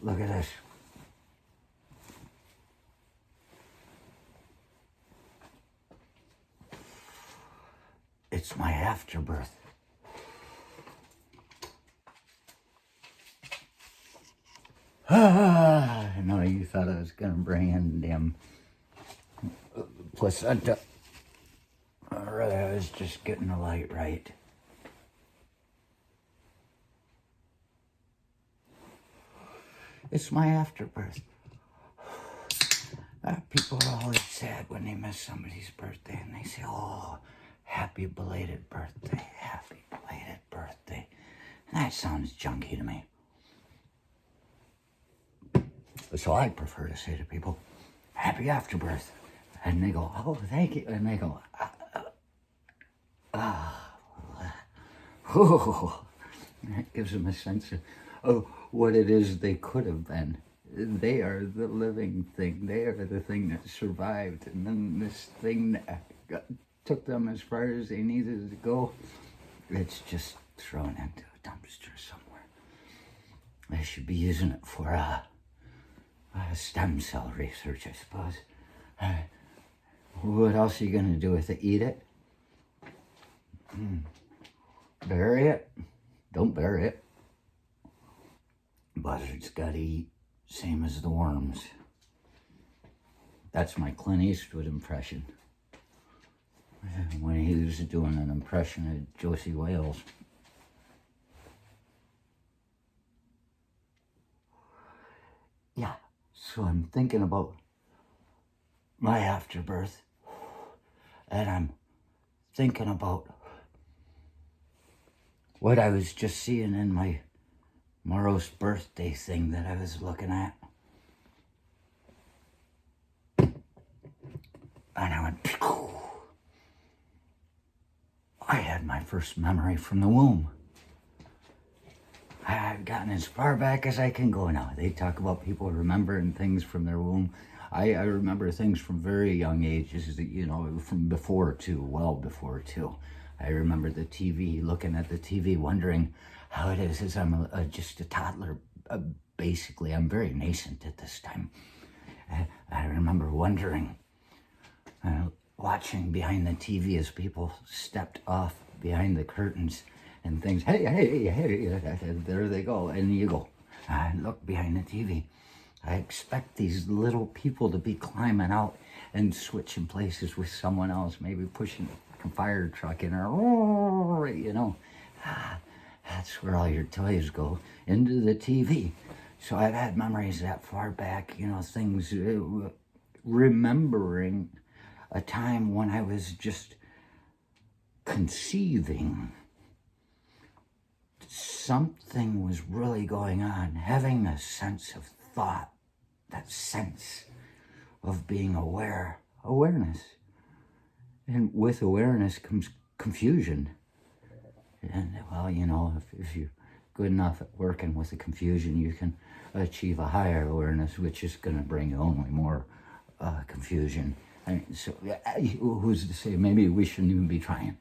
Look at this. It's my afterbirth. I know you thought I was going to bring in damn placenta. Really, I was just getting the light right. It's my afterbirth. People are always sad when they miss somebody's birthday and they say, oh, happy belated birthday, happy belated birthday. And that sounds junky to me. So I prefer to say to people, happy afterbirth. And they go, oh, thank you. And they go, oh. That gives them a sense of what it is they could have been. They are the living thing. They are the thing that survived. And then this thing that took them as far as they needed to go, it's just thrown into a dumpster somewhere. They should be using it for stem cell research, I suppose. What else are you going to do with it? Eat it? Bury it? Don't bury it. Buzzards gotta eat, same as the worms. That's my Clint Eastwood impression. When he was doing an impression of Josie Wales. Yeah, so I'm thinking about my afterbirth, and I'm thinking about what I was just seeing in my Morrow's birthday thing that I was looking at. And I went, pew! I had my first memory from the womb. I've gotten as far back as I can go now. They talk about people remembering things from their womb. I remember things from very young ages, you know, from before too, well before too. I remember the TV, looking at the TV, wondering how it is as I'm just a toddler. Basically, I'm very nascent at this time. I remember wondering, watching behind the TV as people stepped off behind the curtains and things. Hey, there they go. And you go. I look behind the TV. I expect these little people to be climbing out and switching places with someone else, maybe pushing a fire truck in, or, you know. That's where all your toys go, into the TV. So I've had memories that far back, you know, things, remembering a time when I was just conceiving. Something was really going on, having a sense of thought, that sense of being aware, awareness. And with awareness comes confusion. And, well, you know, if you're good enough at working with the confusion, you can achieve a higher awareness, which is going to bring only more confusion. I mean, so who's to say? Maybe we shouldn't even be trying.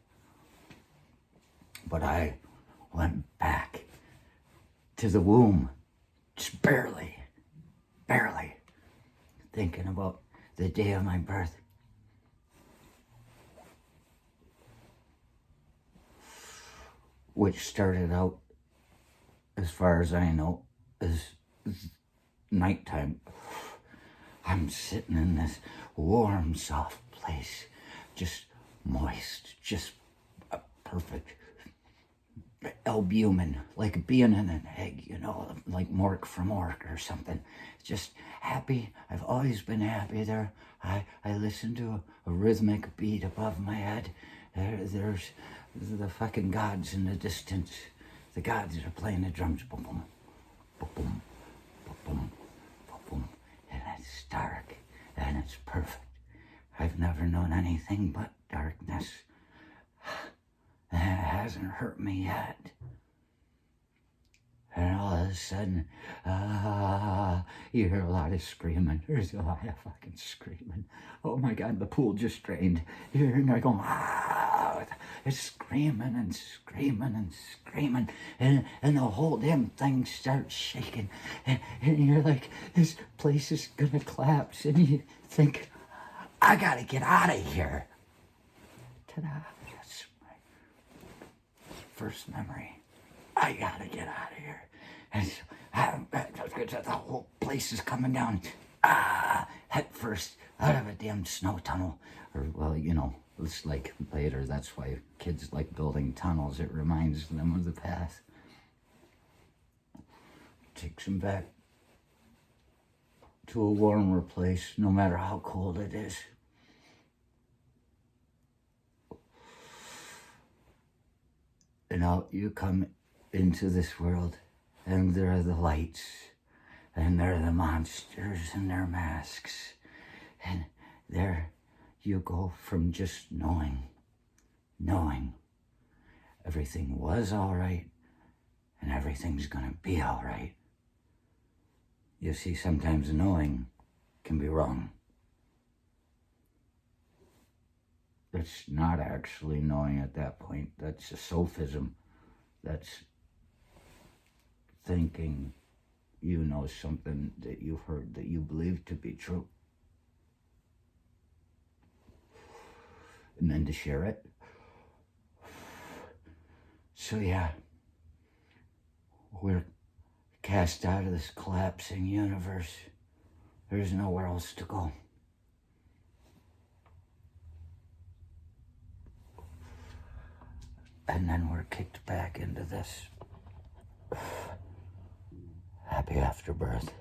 But I went back to the womb, just barely, thinking about the day of my birth. Which started out, as far as I know, as nighttime. I'm sitting in this warm, soft place, just moist, just perfect. Albumin, like being in an egg, you know, like Mork from Mork or something. Just happy. I've always been happy there. I listen to a rhythmic beat above my head. There's the fucking gods in the distance. The gods are playing the drums. Boom, boom, boom, boom, boom, boom, boom, boom. And it's dark and it's perfect. I've never known anything but darkness. And it hasn't hurt me yet. And all of of a sudden, you hear a lot of screaming. There's a lot of fucking screaming. Oh my God, the pool just drained. You're in there going, it's screaming and screaming and screaming. And the whole damn thing starts shaking. And you're like, this place is gonna collapse. And you think, I gotta get out of here. Ta-da, that's my first memory. I gotta get out of here. And so, the whole place is coming down, head first, out of a damn snow tunnel. Or, well, you know, it's like later, that's why kids like building tunnels. It reminds them of the past. Takes them back to a warmer place, no matter how cold it is. And out you come into this world, and there are the lights, and there are the monsters and their masks, and there you go from just knowing everything was all right, and everything's gonna be all right. You see, sometimes knowing can be wrong. That's not actually knowing at that point. That's a sophism. That's thinking you know something that you've heard that you believe to be true. And then to share it. So yeah, we're cast out of this collapsing universe. There's nowhere else to go. And then we're kicked back into this happy afterbirth.